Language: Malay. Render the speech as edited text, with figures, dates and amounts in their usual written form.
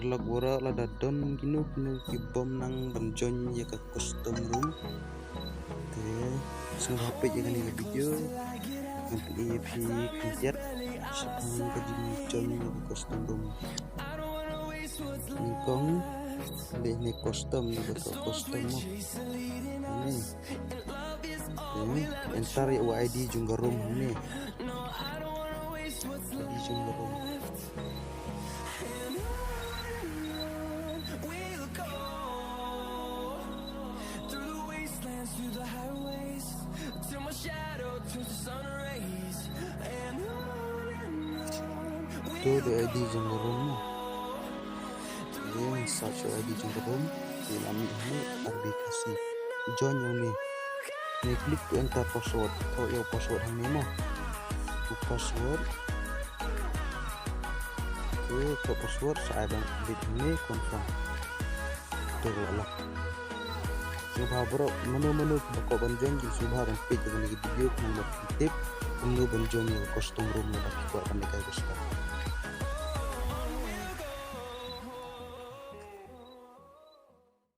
Sherlock wara la dadon ginu kibom nang banjon ya ka custom room te sung HP ya kan video nanti fi kerja sepang ka jon ya ka custom room ningkong le ne custom ya ka custom mo ini entar ya ID jungga room ni ID jungga room tu the ID jungga room ini search ID jungga room di dalam ini aplikasi join yang ni klik to enter password atau ya password yang ni password ke password saya bang klik ni confirm tu lah subha bro menu bako banjon di subha dan page dengan video nomor tip menu banjon yang custom room yang kita akan dikai